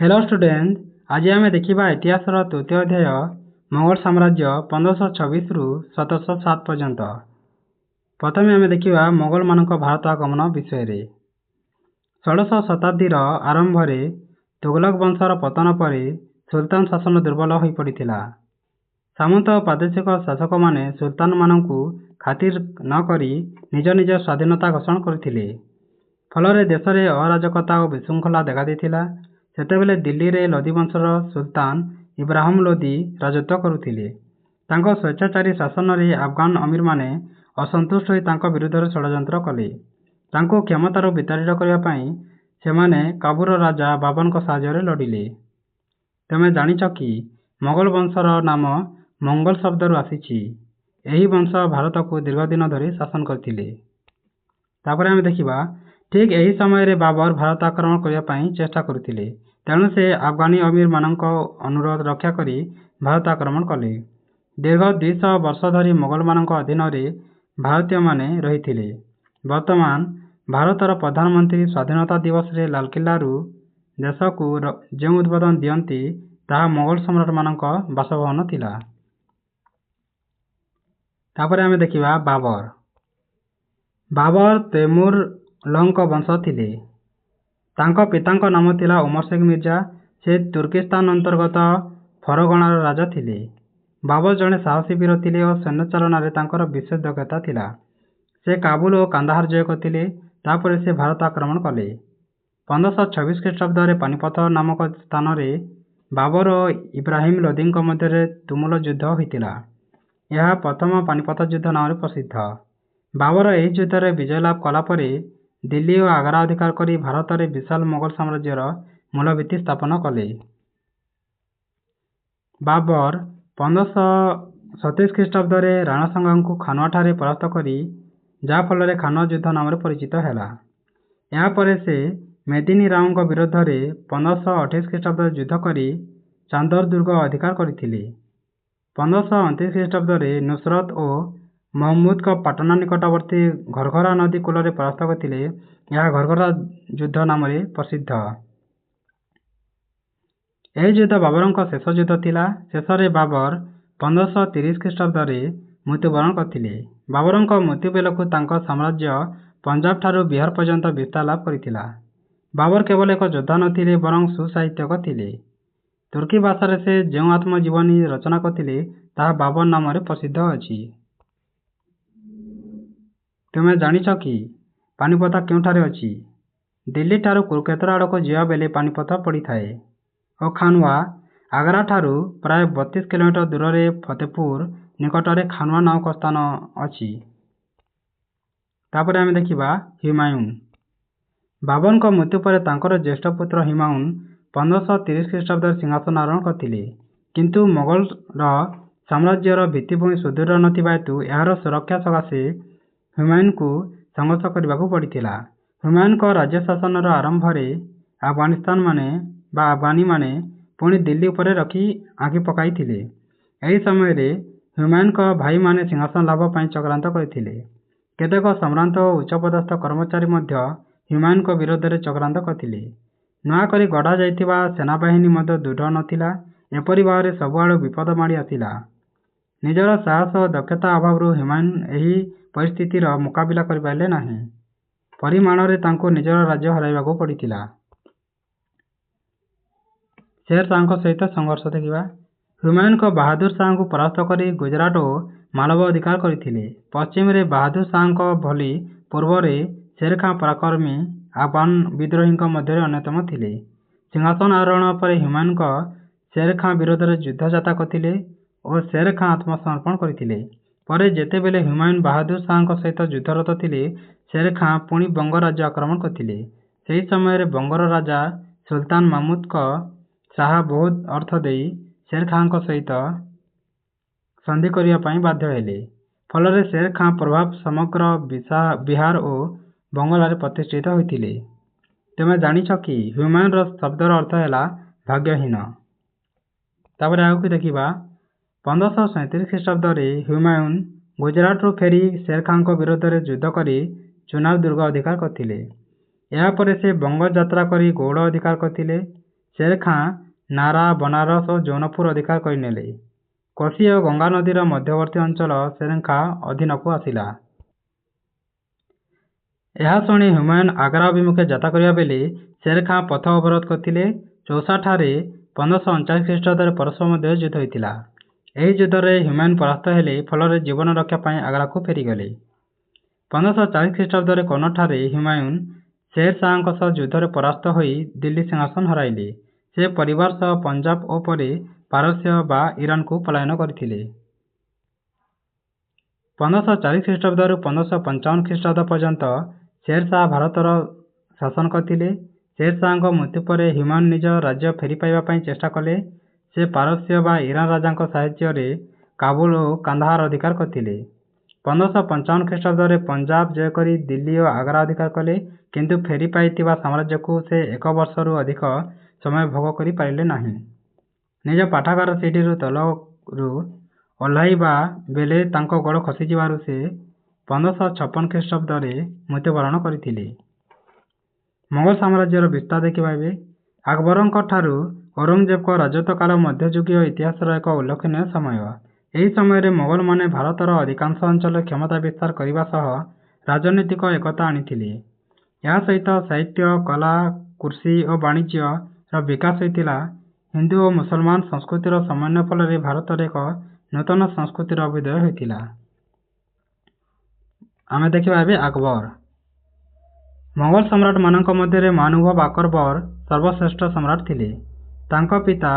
Hello student, आज आम देखा इतिहास तृतीय अध्याय मंगल साम्राज्य 1526 रु 1707 पर्यंत। प्रथम आम देखा मोगल मान भारत आगमन विषय। 16 शताब्दीर आरंभ में तुगलक वंशर पतन पर सुल्तान शासन दुर्बल हो पड़ा। सामंत प्रादेशिक शासक माने सुल्तान मानू खातिर नक निज निज स्वाधीनता घोषणा करते। फल देश में अराजकता और विशृंखला देखा देता। सेतेबेले दिल्ली रे लोधी वंशर सुल्तान इब्राहिम लोधी राजत्व करुथिले। तांको स्वेच्छाचारी शासन रे अफगान अमीर माने असंतुष्ट होई तांको विरुद्ध षड्यंत्र कले। तांको क्षमतार विताड़ित करने पाई सेमाने काबूर राजा बाबन को साहाय्य लड़िले। तमे जानिछ कि मोगल वंशर नाम मंगल शब्द आसीछि। एही वंश भारत को दीर्घ दिन धरी शासन करथिले। तापर आमे देखिबा ठीक यही समय रे बाबर भारत आक्रमण करने चेष्टा करुथिले। तेणु से अफगानी अमीर मानक अनुरोध रक्षा करी भारत आक्रमण कले। दीर्घ 200 वर्ष धरी मोगल मानक अधीन रे भारतीय माने रहिथिले। वर्तमान भारतर प्रधानमंत्री स्वाधीनता दिवस रे लालकिल्ला रु देश को जो उद्बोधन दियंती ताहा मोगल सम्राट मानक बासभवन थिला। तापर आमे देखिबा बाबर। बाबर तैमूर लंक वंश थिले। तांको पितांको नाम थिला उमर शेख मिर्जा। से तुर्किस्तान अंतर्गत फरगणार राजा थिले। बाबर जड़े साहसी वीर थिले और सैन्य चालन रे तांकर विशेष दक्षता थिला। से काबुल और कांदाहार जय करथिले। तापर से भारत आक्रमण कले। 1526 ख्रीष्टाब्द रे पानीपत नामक स्थान रे बाबर और इब्राहिम लोधी मध्य तुमुल युद्ध होइतिला। यह प्रथम पानीपत युद्ध नाम प्रसिद्ध। बाबर यही युद्ध रे विजय लाभ कला परे दिल्ली और आगरा अधिकार करी भारत रे विशाल मोगल साम्राज्यर मूलभित्ति स्थापन कले। बाबर 1527 ख्रीष्टाब्द रे राणा संगा को खानवा ठारे परास्त करी जा फल खानवा युद्ध नाम परिचित हैला। या परे से मेदिनी राव को विरोध रे 1528 ख्रीष्टाब्द युद्ध करी चांदर दुर्ग अधिकार करथिले। 1529 ख्रीष्टाब्द रे नुसरत और महमूद को पाटना निकटवर्ती घरघरा नदी कूल परास्त करथिले। यह घरघरा युद्ध नाम प्रसिद्ध। यह युद्ध बाबर शेष युद्ध थिला। शेष में बाबर 1530 ख्रीष्टाब्द रे मृत्युवरण करथिले। बाबर मृत्यु बेलकु तांको साम्राज्य पंजाब ठारू बिहार पर्यंत विस्तार लाभ करिथिला। बाबर केवल एक योद्धा नथिले बरं सुसाहित्यक थिले। तुर्की भाषा से जो आत्मजीवनी रचना करथिले ताहा बाबर नाम प्रसिद्ध अछि। तुमे जानिछ कि पानीपत क्योंठारे अछि? दिल्ली ठारू कुरुक्षेत्र आड़क जिया बेले पानीपत पड़ी थाए और खानवा आगरा ठारू प्राय 32 किलोमीटर दूर रे फतेहपुर निकटरे खानवा नामक स्थान अछि। तापर आमे देखिबा हुमायूं। बाबर को मृत्यु पर तांकर ज्येष्ठ पुत्र हुमायूं 1530 ख्रीष्टाब्द सिंहासन आरोहण करथिले। किंतु मोगल साम्राज्यर भित्तिभूमि सुदृढ़ नथिबा हेतु यार सुरक्षा सकाशे हुमायूं को संघर्ष करने पड़ता। हुमायूं को राज्य शासन आरंभ में अफगानी माने पुणी दिल्ली उपर रखी आंखि पकाई थिले। यही समय रे हुमायूं को भाई माने सिंहासन लाभ पाई चक्रांत करथिले। केतेक सम्रांत और उच्चपदस्थ कर्मचारी मध्य हुमायूं को विरोध में चक्रांत करथिले। नुआ करी गढ़ा जाइथिबा सेनाबाहिनी मध्य दृढ़ नथिला। एपरि भाव में सबुआड़ू विपद माड़ी आसिला। निजर साहस और दक्षता अभाव हुमायूं एही परिस्थितिर मुकाबिला करि पाइले नाही। परिमाण रे तांको निजर राज्य हराइबाकू पड़िथिला। शेर शाह सहित संघर्ष देखिबा। हुमायूं को बहादुर शाह को परास्त करी गुजरात और मालवा अधिकार करथिले। पश्चिम रे बहादुर शाह को भली पूर्व रे शेर खां पराक्रमी अफगान विद्रोही मध्य अन्यतम थिले। सिंहासन आरोहण पर हुमायूं को शेर खां विरोध में युद्ध जाता करथिले और शेर खां आत्मसमर्पण करथिले। परे जेतेबेले हुमायूं बहादुर शाह सहित युद्धरत थिले, शेर खां पुणी बंग राज्य आक्रमण करथिले। सेही समय रे बंगर राजा सुल्तान महमूद को शाह बहुत अर्थ देई शेर खां सहित संधि करिया पई बाध्य हेले। फल रे शेर खां प्रभाव समग्र बिहार और बंगाल प्रतिष्ठित होइथिले। तुमे जानिछ कि हुमायूं शब्दर अर्थ हैला भाग्यहीन। तापर आगु देखिबा 1537 ख्रीष्टाब्द रे हुमायूं गुजरात रू फेरी शेर खां को विरोध में युद्ध करी चुनाव दुर्ग अधिकार करथिले। या परे से बंग यात्रा करी गौड़ अधिकार करथिले। ଶେର ଖାଁ ନାରା, ବନାରସ ଓ ଜୌନପୁର ଅଧିକାର କରିନେଲେ। କୋଶି ଓ ଗଙ୍ଗା ନଦୀର ମଧ୍ୟବର୍ତ୍ତୀ ଅଞ୍ଚଳ ଶେର ଖାଁ ଅଧୀନକୁ ଆସିଲା। ଏହା ଶୁଣି ହୁମାୟୁନ୍ ଆଗ୍ରା ଅଭିମୁଖେ ଯାତ୍ରା କରିବା ବେଳେ ଶେର ଖାଁ ପଥ ଅବରୋଧ କରିଥିଲେ। ଚୌସାଠାରେ 1539 ଖ୍ରୀଷ୍ଟାବ୍ଦରେ ପରସ୍ପର ମଧ୍ୟରେ ଯୁଦ୍ଧ ହୋଇଥିଲା। ଏହି ଯୁଦ୍ଧରେ ହୁମାୟୁନ୍ ପରାସ୍ତ ହେଲେ, ଫଳରେ ଜୀବନ ରକ୍ଷା ପାଇଁ ଆଗ୍ରାକୁ ଫେରିଗଲେ। 1540 ଖ୍ରୀଷ୍ଟାବ୍ଦରେ କନୌଜଠାରେ ହୁମାୟୁନ୍ ଶେର ଶାହଙ୍କ ସହ ଯୁଦ୍ଧରେ ପରାସ୍ତ ହୋଇ ଦିଲ୍ଲୀ ସିଂହାସନ ହରାଇଲେ। ସେ ପରିବାର ସହ ପଞ୍ଜାବ ଓ ପରେ ପାରସ୍ୟ ବା ଇରାନକୁ ପଳାୟନ କରିଥିଲେ। 1540 ଖ୍ରୀଷ୍ଟାବ୍ଦରୁ 1555 ଖ୍ରୀଷ୍ଟାବ୍ଦ ପର୍ଯ୍ୟନ୍ତ ଶେର ଶାହ ଭାରତର ଶାସନ କରିଥିଲେ। ଶେର ଶାହଙ୍କ ମୃତ୍ୟୁ ପରେ ହୁମାୟୁନ୍ ନିଜ ରାଜ୍ୟ ଫେରି ପାଇବା ପାଇଁ ଚେଷ୍ଟା କଲେ। ସେ ପାରସ୍ୟ ବା ଇରାନ ରାଜାଙ୍କ ସାହାଯ୍ୟରେ କାବୁଲ ଓ କାନ୍ଦାହାର ଅଧିକାର କରିଥିଲେ। 1555 ଖ୍ରୀଷ୍ଟାବ୍ଦରେ ପଞ୍ଜାବ ଜୟ କରି ଦିଲ୍ଲୀ ଓ ଆଗ୍ରା ଅଧିକାର କଲେ, କିନ୍ତୁ ଫେରି ପାଇଥିବା ସାମ୍ରାଜ୍ୟକୁ ସେ 1 ବର୍ଷରୁ ଅଧିକ ସମୟ ଭୋଗ କରି ପାରିଲେ ନାହିଁ। ନିଜ ପାଠାଗାର ସିଡ଼ିରୁ ତଳରୁ ଓହ୍ଲାଇବା ବେଳେ ତାଙ୍କ ଗୋଡ଼ ଖସିଯିବାରୁ ସେ 1556 ଖ୍ରୀଷ୍ଟାବ୍ଦରେ ମୃତ୍ୟୁବରଣ କରିଥିଲେ। ମୋଗଲ ସାମ୍ରାଜ୍ୟର ବିସ୍ତାର ଦେଖିବା। ଆକବରଙ୍କ ଠାରୁ ଔରଙ୍ଗଜେବଙ୍କ ରାଜତ୍ୱ କାଳ ମଧ୍ୟଯୁଗୀୟ ଇତିହାସର ଏକ ଉଲ୍ଲେଖନୀୟ ସମୟ। ଏହି ସମୟରେ ମୋଗଲମାନେ ଭାରତର ଅଧିକାଂଶ ଅଞ୍ଚଳରେ କ୍ଷମତା ବିସ୍ତାର କରିବା ସହ ରାଜନୈତିକ ଏକତା ଆଣିଥିଲେ। ଏହା ସହିତ ସାହିତ୍ୟ, କଲା, କୃଷି ଓ ବାଣିଜ୍ୟର ବିକାଶ ହୋଇଥିଲା। ହିନ୍ଦୁ ଓ ମୁସଲମାନ ସଂସ୍କୃତିର ସମନ୍ୱୟ ଫଳରେ ଭାରତରେ ଏକ ନୂତନ ସଂସ୍କୃତିର ଅଭ୍ୟୁଦୟ ହୋଇଥିଲା। ଆମେ ଦେଖିବା ଏବେ ଆକବର। ମୋଗଲ ସମ୍ରାଟମାନଙ୍କ ମଧ୍ୟରେ ମହାନୁଭବ ଆକବର ସର୍ବଶ୍ରେଷ୍ଠ ସମ୍ରାଟ ଥିଲେ। ତାଙ୍କ ପିତା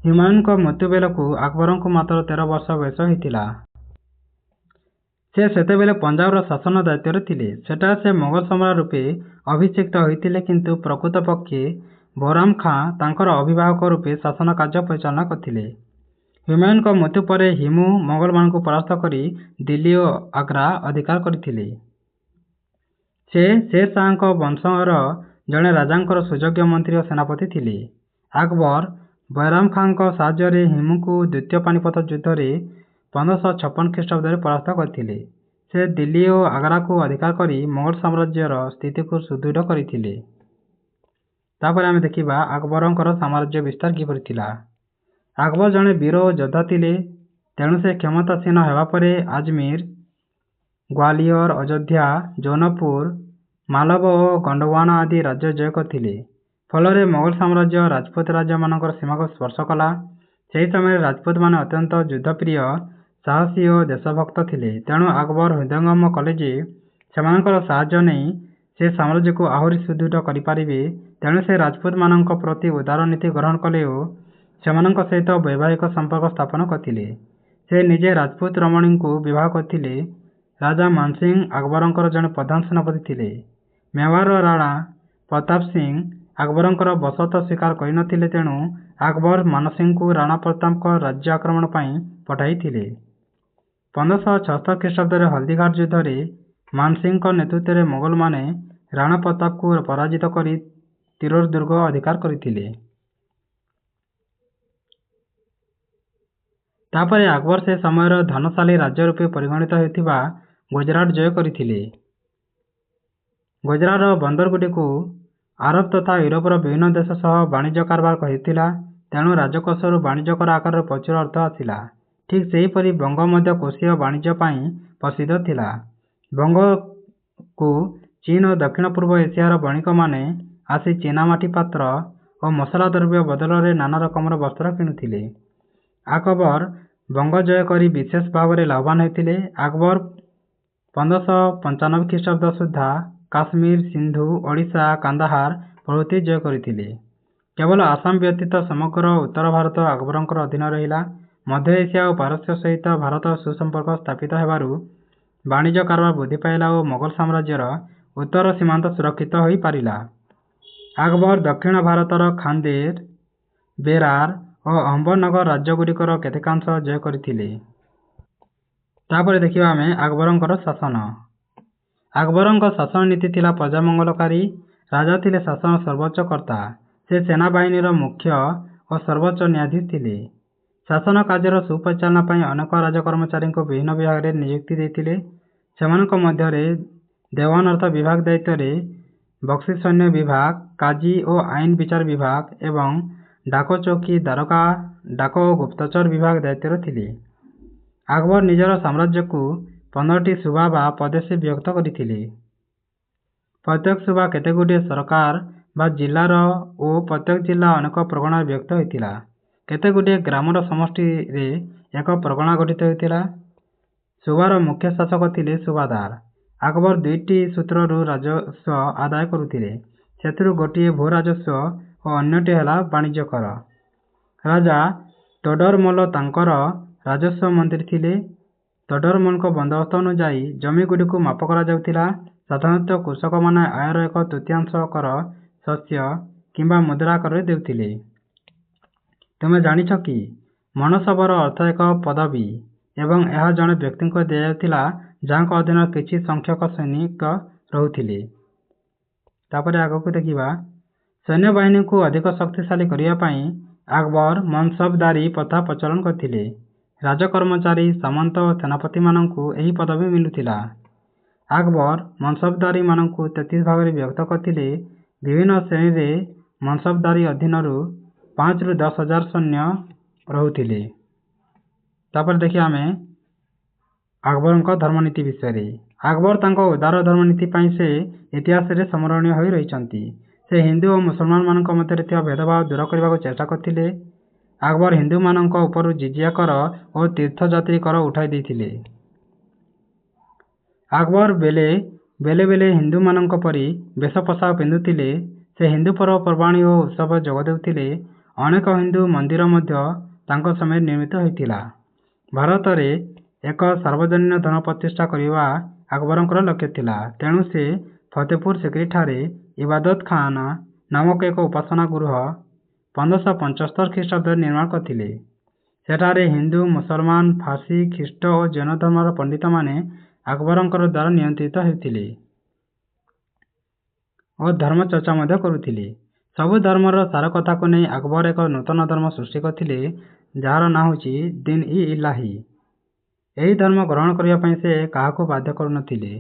ହୁମାୟୁନଙ୍କ ମୃତ୍ୟୁ ବେଳକୁ ଆକବରଙ୍କୁ ମାତ୍ର 13 ବର୍ଷ ବୟସ ହୋଇଥିଲା। ସେ ସେତେବେଳେ ପଞ୍ଜାବର ଶାସନ ଦାୟିତ୍ୱରେ ଥିଲେ। ସେଠାରେ ସେ ମୋଗଲ ସମ୍ରାଟ ରୂପେ ଅଭିଷିକ୍ତ ହୋଇଥିଲେ, କିନ୍ତୁ ପ୍ରକୃତପକ୍ଷେ ବୈରାମ ଖାଁ ତାଙ୍କର ଅଭିଭାବକ ରୂପେ ଶାସନ କାର୍ଯ୍ୟ ପରିଚାଳନା କରିଥିଲେ। ହୁମାୟୁନଙ୍କ ମୃତ୍ୟୁ ପରେ ହିମୁ ମୋଗଲମାନଙ୍କୁ ପରାସ୍ତ କରି ଦିଲ୍ଲୀ ଓ ଆଗ୍ରା ଅଧିକାର କରିଥିଲେ। ସେ ଶେର ଶାହଙ୍କ ବଂଶର ଜଣେ ରାଜାଙ୍କର ସୁଯୋଗ୍ୟ ମନ୍ତ୍ରୀ ଓ ସେନାପତି ଥିଲେ। ଆକବର ବୈରାମ ଖାଁଙ୍କ ସାହାଯ୍ୟରେ ହିମୁଙ୍କୁ ଦ୍ୱିତୀୟ ପାନିପଥ ଯୁଦ୍ଧରେ 1556 ଖ୍ରୀଷ୍ଟାବ୍ଦରେ ପରାସ୍ତ କରିଥିଲେ। ସେ ଦିଲ୍ଲୀ ଓ ଆଗ୍ରାକୁ ଅଧିକାର କରି ମୋଗଲ ସାମ୍ରାଜ୍ୟର ସ୍ଥିତିକୁ ସୁଦୃଢ଼ କରିଥିଲେ। ତାପରେ ଆମେ ଦେଖିବା ଆକବରଙ୍କର ସାମ୍ରାଜ୍ୟ ବିସ୍ତାର କିପରି ଥିଲା। ଆକବର ଜଣେ ବୀର ଓ ଯୋଦ୍ଧା ଥିଲେ, ତେଣୁ ସେ କ୍ଷମତାସୀନ ହେବା ପରେ ଆଜମିର, ଗ୍ୱାଲିୟର, ଅଯୋଧ୍ୟା, ଜୌନପୁର, ମାଲବ ଓ ଗଣ୍ଡୱାନା ଆଦି ରାଜ୍ୟ ଜୟ କରିଥିଲେ। ଫଳରେ ମୋଗଲ ସାମ୍ରାଜ୍ୟ ରାଜପୁତ ରାଜ୍ୟମାନଙ୍କର ସୀମାକୁ ସ୍ପର୍ଶ କଲା। ସେହି ସମୟରେ ରାଜପୁତମାନେ ଅତ୍ୟନ୍ତ ଯୁଦ୍ଧପ୍ରିୟ, ସାହସୀ ଓ ଦେଶଭକ୍ତ ଥିଲେ। ତେଣୁ ଆକବର ହୃଦୟଙ୍ଗମ କଲେ ଯେ ସେମାନଙ୍କର ସାହାଯ୍ୟ ନେଇ ସେ ସାମ୍ରାଜ୍ୟକୁ ଆହୁରି ସୁଦୃଢ଼ କରିପାରିବେ। ତେଣୁ ସେ ରାଜପୁତମାନଙ୍କ ପ୍ରତି ଉଦାର ନୀତି ଗ୍ରହଣ କଲେ ଓ ସେମାନଙ୍କ ସହିତ ବୈବାହିକ ସମ୍ପର୍କ ସ୍ଥାପନ କରିଥିଲେ। ସେ ନିଜେ ରାଜପୁତ ରମଣୀଙ୍କୁ ବିବାହ କରିଥିଲେ। ରାଜା ମାନସିଂହ ଆକବରଙ୍କର ଜଣେ ପ୍ରଧାନ ସେନାପତି ଥିଲେ। ମେୱାରର ରାଣା ପ୍ରତାପ ସିଂହ ଆକବରଙ୍କର ବଶତା ସ୍ୱୀକାର କରିନଥିଲେ, ତେଣୁ ଆକବର ମାନସିଂହଙ୍କୁ ରାଣା ପ୍ରତାପଙ୍କ ରାଜ୍ୟ ଆକ୍ରମଣ ପାଇଁ ପଠାଇଥିଲେ। 1576 ଖ୍ରୀଷ୍ଟାବ୍ଦରେ ହଳଦୀଘାଟ ଯୁଦ୍ଧରେ ମାନସିଂହଙ୍କ ନେତୃତ୍ୱରେ ମୋଗଲମାନେ ରାଣା ପ୍ରତାପଙ୍କୁ ପରାଜିତ କରି ତିରୋର ଦୁର୍ଗ ଅଧିକାର କରିଥିଲେ। ତାପରେ ଆକବର ସେ ସମୟର ଧନଶାଳୀ ରାଜ୍ୟ ରୂପେ ପରିଗଣିତ ହେଉଥିବା ଗୁଜରାଟ ଜୟ କରିଥିଲେ। ଗୁଜରାଟର ବନ୍ଦରଗୁଡ଼ିକୁ ଆରବ ତଥା ୟୁରୋପର ବିଭିନ୍ନ ଦେଶ ସହ ବାଣିଜ୍ୟ କାରବାର ହେଉଥିଲା, ତେଣୁ ରାଜକୋଷରୁ ବାଣିଜ୍ୟ କର ଆକାରରେ ପ୍ରଚୁର ଅର୍ଥ ଆସିଲା। ଠିକ୍ ସେହିପରି ବଙ୍ଗ ମଧ୍ୟ କୋଷୀୟ ବାଣିଜ୍ୟ ପାଇଁ ପ୍ରସିଦ୍ଧ ଥିଲା। ବଙ୍ଗକୁ ଚୀନ ଓ ଦକ୍ଷିଣ ପୂର୍ବ ଏସିଆର ବଣିକମାନେ ଆସି ଚୀନାମାଟି ପାତ୍ର ଓ ମସଲା ଦ୍ରବ୍ୟ ବଦଳରେ ନାନା ରକମର ବସ୍ତ୍ର କିଣୁଥିଲେ। ଆକବର ବଙ୍ଗ ଜୟ କରି ବିଶେଷ ଭାବରେ ଲାଭବାନ ହୋଇଥିଲେ। ଆକବର 1595 ଖ୍ରୀଷ୍ଟାବ୍ଦ ସୁଦ୍ଧା କାଶ୍ମୀର, ସିନ୍ଧୁ, ଓଡ଼ିଶା, କାନ୍ଦାହାର ପ୍ରଭୃତି ଜୟ କରିଥିଲେ। କେବଳ ଆସାମ ବ୍ୟତୀତ ସମଗ୍ର ଉତ୍ତର ଭାରତ ଆକବରଙ୍କର ଅଧୀନ ରହିଲା। ମଧ୍ୟ ଏସିଆ ଓ ପାରସ୍ୟ ସହିତ ଭାରତର ସୁସମ୍ପର୍କ ସ୍ଥାପିତ ହେବାରୁ ବାଣିଜ୍ୟ କାରବାର ବୃଦ୍ଧି ପାଇଲା ଓ ମୋଗଲ ସାମ୍ରାଜ୍ୟର ଉତ୍ତର ସୀମାନ୍ତ ସୁରକ୍ଷିତ ହୋଇପାରିଲା। ଆକବର ଦକ୍ଷିଣ ଭାରତର ଖାନ୍ଦେର, ବେରାର ଓ ଅହମ୍ମଦନଗର ରାଜ୍ୟଗୁଡ଼ିକର କେତେକାଂଶ ଜୟ କରିଥିଲେ। ତାପରେ ଦେଖିବା ଆମେ ଆକବରଙ୍କର ଶାସନ। ଆକବରଙ୍କ ଶାସନ ନୀତି ଥିଲା ପ୍ରଜାମଙ୍ଗଳକାରୀ। ରାଜା ଥିଲେ ଶାସନ ସର୍ବୋଚ୍ଚ କର୍ତ୍ତା। ସେ ସେନାବାହିନୀର ମୁଖ୍ୟ ଓ ସର୍ବୋଚ୍ଚ ନ୍ୟାୟାଧୀଶ ଥିଲେ। ଶାସନ କାର୍ଯ୍ୟର ସୁପରିଚାଳନା ପାଇଁ ଅନେକ ରାଜକର୍ମଚାରୀଙ୍କୁ ବିଭିନ୍ନ ବିଭାଗରେ ନିଯୁକ୍ତି ଦେଇଥିଲେ। ସେମାନଙ୍କ ମଧ୍ୟରେ ଦେୱାନ ଅର୍ଥ ବିଭାଗ ଦାୟିତ୍ୱରେ, ବକ୍ସି ସୈନ୍ୟ ବିଭାଗ, କାଜୀ ଓ ଆଇନ ବିଚାର ବିଭାଗ ଏବଂ ଡାକ ଚୌକି, ଦାରୋଗା, ଡାକ ଓ ଗୁପ୍ତଚର ବିଭାଗ ଦାୟିତ୍ୱରେ ଥିଲେ। ଆକବର ନିଜର ସାମ୍ରାଜ୍ୟକୁ 15ଟି ସୁବା ବା ପ୍ରଦେଶରେ ବିଭକ୍ତ କରିଥିଲେ। ପ୍ରତ୍ୟେକ ସୁବା କେତେଗୁଡ଼ିଏ ସରକାର ବା ଜିଲ୍ଲାର ଓ ପ୍ରତ୍ୟେକ ଜିଲ୍ଲା ଅନେକ ପ୍ରଗଣାରେ ବିଭକ୍ତ ହୋଇଥିଲା। କେତେଗୁଡ଼ିଏ ଗ୍ରାମର ସମଷ୍ଟିରେ ଏକ ପ୍ରଗଣା ଗଠିତ ହୋଇଥିଲା। ସୁବାର ମୁଖ୍ୟ ଶାସକ ଥିଲେ ସୁବାଦାର। ଆକବର 2ଟି ସୂତ୍ରରୁ ରାଜସ୍ୱ ଆଦାୟ କରୁଥିଲେ। ସେଥିରୁ ଗୋଟିଏ ଭୂ ରାଜସ୍ୱ ଓ ଅନ୍ୟଟି ହେଲା ବାଣିଜ୍ୟ କର। ରାଜା ତୋଡରମଲ ତାଙ୍କର ରାଜସ୍ୱ ମନ୍ତ୍ରୀ ଥିଲେ। ତୋଡରମଲଙ୍କ ବନ୍ଦୋବସ୍ତ ଅନୁଯାୟୀ ଜମିଗୁଡ଼ିକୁ ମାପ କରାଯାଉଥିଲା। ସାଧାରଣତଃ କୃଷକମାନେ ଆୟର 1/3 କର ଶସ୍ୟ କିମ୍ବା ମୁଦ୍ରା ଆକାରରେ ଦେଉଥିଲେ। ତୁମେ ଜାଣିଛ କି ମନସବର ଅର୍ଥ ଏକ ପଦବୀ ଏବଂ ଏହା ଜଣେ ବ୍ୟକ୍ତିଙ୍କୁ ଦିଆଯାଉଥିଲା ଯାହାଙ୍କ ଅଧୀନରେ କିଛି ସଂଖ୍ୟକ ସୈନିକ ରହୁଥିଲେ। ତାପରେ ଆଗକୁ ଦେଖିବା, ସୈନ୍ୟବାହିନୀକୁ ଅଧିକ ଶକ୍ତିଶାଳୀ କରିବା ପାଇଁ ଆକବର ମନସବଦାରୀ ପ୍ରଥା ପ୍ରଚଳନ କରିଥିଲେ। ରାଜକର୍ମଚାରୀ, ସାମନ୍ତ ଓ ସେନାପତିମାନଙ୍କୁ ଏହି ପଦବୀ ମିଳୁଥିଲା। ଆକବର ମନସବଦାରୀମାନଙ୍କୁ 33 ଭାଗରେ ବିଭକ୍ତ କରିଥିଲେ। ବିଭିନ୍ନ ଶ୍ରେଣୀରେ ମନସବଦାରୀ ଅଧୀନରୁ 5ରୁ 10,000 ସୈନ୍ୟ ରହୁଥିଲେ। ତାପରେ ଦେଖିବା ଆମେ ଆକବରଙ୍କ ଧର୍ମନୀତି ବିଷୟରେ। ଆକବର ତାଙ୍କ ଉଦାର ଧର୍ମନୀତି ପାଇଁ ସେ ଇତିହାସରେ ସ୍ମରଣୀୟ ହୋଇ ରହିଛନ୍ତି। ସେ ହିନ୍ଦୁ ଓ ମୁସଲମାନମାନଙ୍କ ମଧ୍ୟରେ ଥିବା ଭେଦଭାବ ଦୂର କରିବାକୁ ଚେଷ୍ଟା କରିଥିଲେ। ଆକବର ହିନ୍ଦୁମାନଙ୍କ ଉପରୁ ଜିଜିଆ କର ଓ ତୀର୍ଥଯାତ୍ରୀ କର ଉଠାଇ ଦେଇଥିଲେ। ଆକବର ବେଳେ ହିନ୍ଦୁମାନଙ୍କ ପରି ବେଶ ପୋଷାକ ପିନ୍ଧୁଥିଲେ। ସେ ହିନ୍ଦୁ ପର୍ବପର୍ବାଣୀ ଓ ଉତ୍ସବରେ ଯୋଗ ଦେଉଥିଲେ। ଅନେକ ହିନ୍ଦୁ ମନ୍ଦିର ମଧ୍ୟ ତାଙ୍କ ସମୟରେ ନିର୍ମିତ ହୋଇଥିଲା। ଭାରତରେ ଏକ ସାର୍ବଜନୀନ ଧର୍ମ ପ୍ରତିଷ୍ଠା କରିବା ଆକବରଙ୍କର ଲକ୍ଷ୍ୟ ଥିଲା। ତେଣୁ ସେ ଫତେପୁର ସିକ୍ରିଠାରେ ଇବାଦତ ଖାନା ନାମକ ଏକ ଉପାସନା ଗୃହ 1575 ଖ୍ରୀଷ୍ଟାବ୍ଦରେ ନିର୍ମାଣ କରିଥିଲେ। ସେଠାରେ ହିନ୍ଦୁ, ମୁସଲମାନ, ପାର୍ସୀ, ଖ୍ରୀଷ୍ଟ ଓ ଜୈନ ଧର୍ମର ପଣ୍ଡିତମାନେ ଆକବରଙ୍କର ଦ୍ୱାରା ନିୟନ୍ତ୍ରିତ ହେଉଥିଲେ ଓ ଧର୍ମ ଚର୍ଚ୍ଚା ମଧ୍ୟ କରୁଥିଲେ। ସବୁ ଧର୍ମର ସାର କଥାକୁ ନେଇ ଆକବର ଏକ ନୂତନ ଧର୍ମ ସୃଷ୍ଟି କରିଥିଲେ ଯାହାର ନାଁ ହେଉଛି ଦିନ୍-ଇ-ଇଲାହି। ଏହି ଧର୍ମ ଗ୍ରହଣ କରିବା ପାଇଁ ସେ କାହାକୁ ବାଧ୍ୟ କରୁନଥିଲେ।